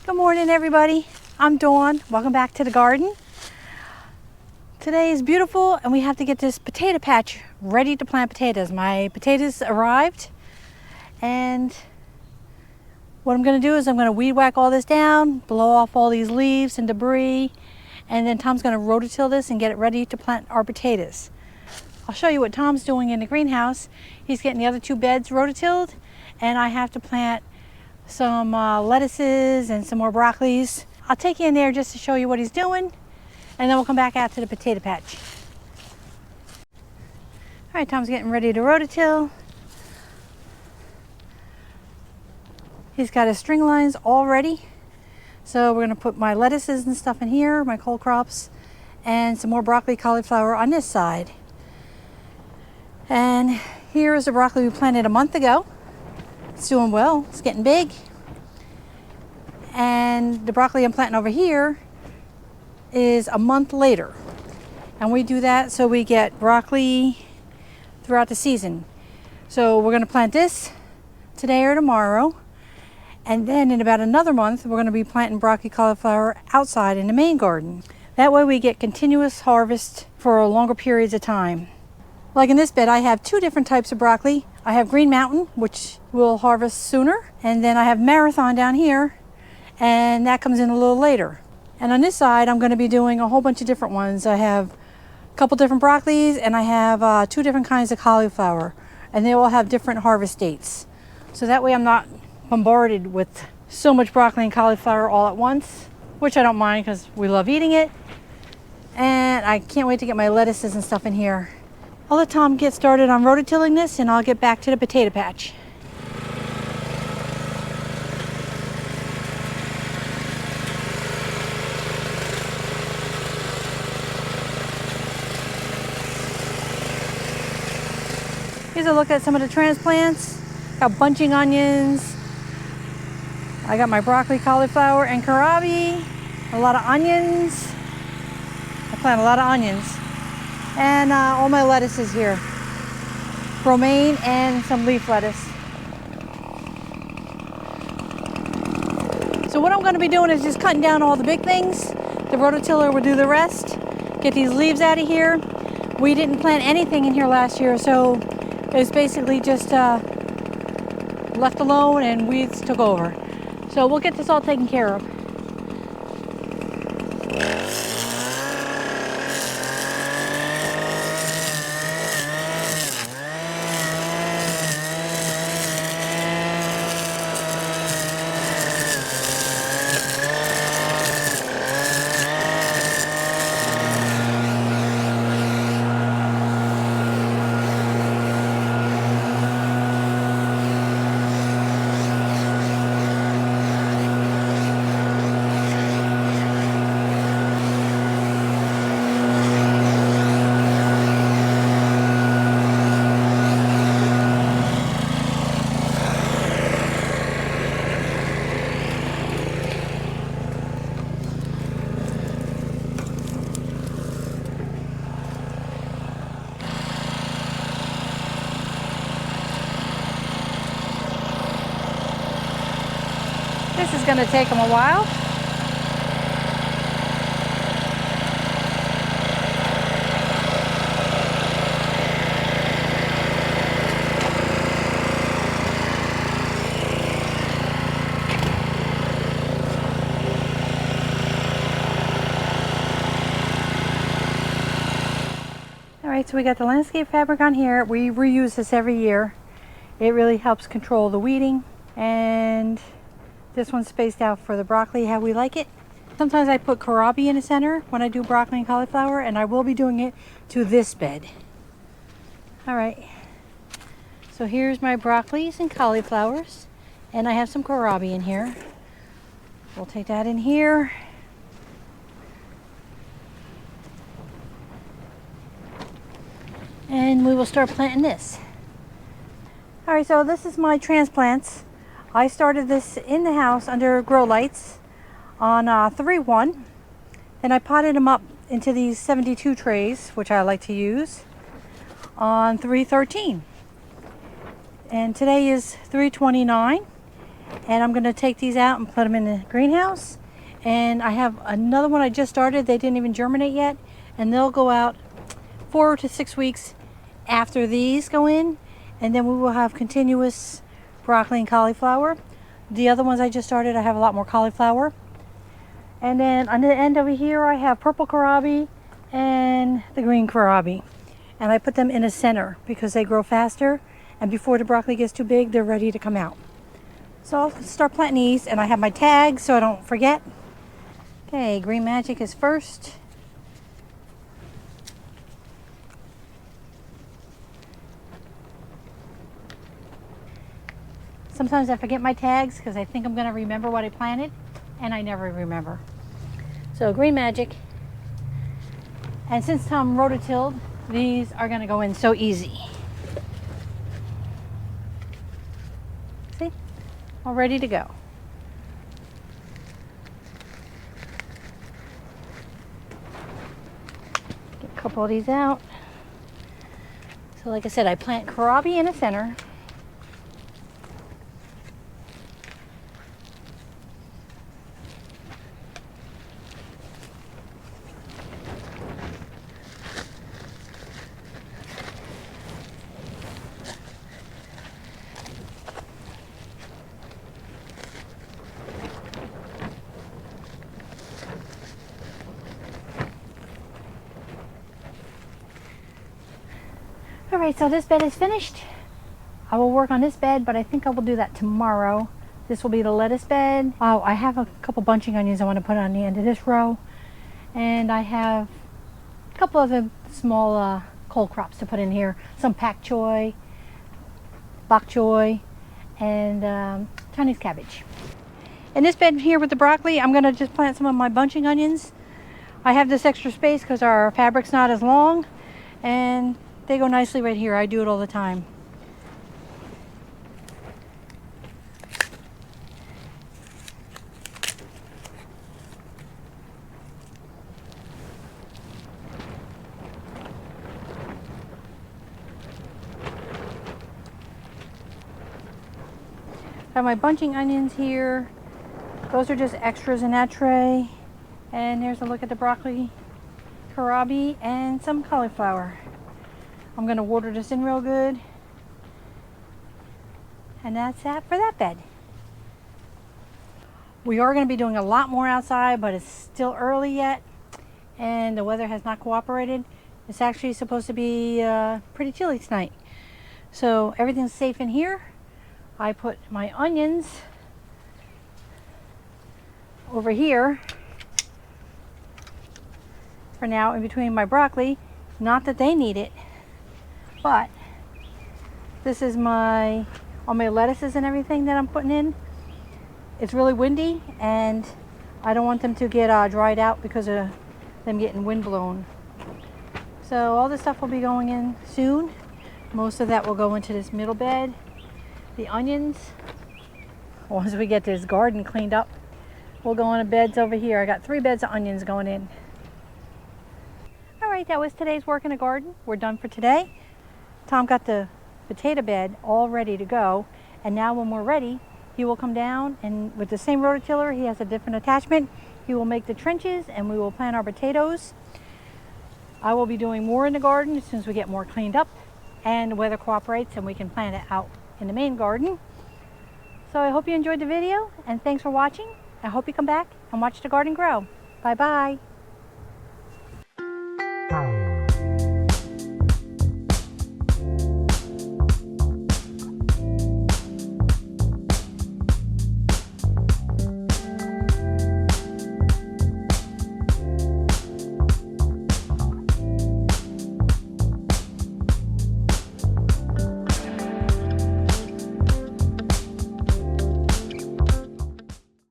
Good morning, everybody. I'm Dawn. Welcome back to the garden. Today is beautiful and we have to get this potato patch ready to plant potatoes. My potatoes arrived and what I'm going to do is I'm going to weed whack all this down, blow off all these leaves and debris, and then Tom's going to rototill this and get it ready to plant our potatoes. I'll show you what Tom's doing in the greenhouse. He's getting the other two beds rototilled and I have to plant some lettuces and some more broccolis. I'll take you in there just to show you what he's doing, and then we'll come back out to the potato patch. All right, Tom's getting ready to rototill. He's got his string lines all ready. So we're gonna put my lettuces and stuff in here, my cole crops, and some more broccoli, cauliflower on this side. And here is the broccoli we planted a month ago. It's doing well, it's getting big. And the broccoli I'm planting over here is a month later. And we do that so we get broccoli throughout the season. So we're gonna plant this today or tomorrow. And then in about another month, we're gonna be planting broccoli, cauliflower outside in the main garden. That way we get continuous harvest for longer periods of time. Like in this bed, I have two different types of broccoli. I have Green Mountain, which will harvest sooner, and then I have Marathon down here, and that comes in a little later. And on this side, I'm going to be doing a whole bunch of different ones. I have a couple different broccolis, and I have two different kinds of cauliflower, and they all have different harvest dates. So that way I'm not bombarded with so much broccoli and cauliflower all at once, which I don't mind because we love eating it. And I can't wait to get my lettuces and stuff in here. I'll let Tom get started on rototilling this and I'll get back to the potato patch. Here's a look at some of the transplants. Got bunching onions. I got my broccoli, cauliflower, and Kohlrabi. A lot of onions. I plant a lot of onions. And all my lettuces here. Romaine and some leaf lettuce. So what I'm going to be doing is just cutting down all the big things. The rototiller will do the rest. Get these leaves out of here. We didn't plant anything in here last year, so it was basically just left alone and weeds took over. So we'll get this all taken care of. This is going to take them a while. All right, so we got the landscape fabric on here. We reuse this every year. It really helps control the weeding, and this one's spaced out for the broccoli how we like it. Sometimes I put Kohlrabi in the center when I do broccoli and cauliflower, and I will be doing it to this bed. All right, so here's my broccolis and cauliflowers, and I have some Kohlrabi in here. We'll take that in here. And we will start planting this. All right, so this is my transplants. I started this in the house under grow lights on 3-1. Then I potted them up into these 72 trays, which I like to use, on 3-13. And today is 3/29. And I'm going to take these out and put them in the greenhouse. And I have another one I just started. They didn't even germinate yet. And they'll go out 4 to 6 weeks after these go in. And then we will have continuous broccoli and cauliflower. The other ones I just started, I have a lot more cauliflower. And then on the end over here, I have purple kohlrabi and the green kohlrabi. And I put them in a center because they grow faster. And before the broccoli gets too big, they're ready to come out. So I'll start planting these, and I have my tags so I don't forget. Okay, Green Magic is first. Sometimes I forget my tags because I think I'm going to remember what I planted, and I never remember. So Green Magic. And since I'm rototilled, these are going to go in so easy. See? All ready to go. Get a couple of these out. So like I said, I plant kohlrabi in the center. Alright, so this bed is finished. I will work on this bed, but I think I will do that tomorrow. This will be the lettuce bed. Oh, I have a couple bunching onions I want to put on the end of this row. And I have a couple of the small cold crops to put in here. Some pak choy, bok choy, and Chinese cabbage. In this bed here with the broccoli, I'm going to just plant some of my bunching onions. I have this extra space because our fabric's not as long. And they go nicely right here. I do it all the time. I have my bunching onions here. Those are just extras in that tray. And there's a look at the broccoli, kohlrabi, and some cauliflower. I'm going to water this in real good. And that's that for that bed. We are going to be doing a lot more outside, but it's still early yet. And the weather has not cooperated. It's actually supposed to be pretty chilly tonight. So everything's safe in here. I put my onions over here for now in between my broccoli. Not that they need it. But this is all my lettuces and everything that I'm putting in. It's really windy and I don't want them to get dried out because of them getting wind blown. So all this stuff will be going in soon. Most of that will go into this middle bed. The onions, once we get this garden cleaned up, will go into beds over here. I got 3 beds of onions going in. All right, that was today's work in the garden. We're done for today. Tom got the potato bed all ready to go, and now when we're ready, he will come down and with the same rototiller, he has a different attachment. He will make the trenches and we will plant our potatoes. I will be doing more in the garden as soon as we get more cleaned up and the weather cooperates and we can plant it out in the main garden. So I hope you enjoyed the video and thanks for watching. I hope you come back and watch the garden grow. Bye bye.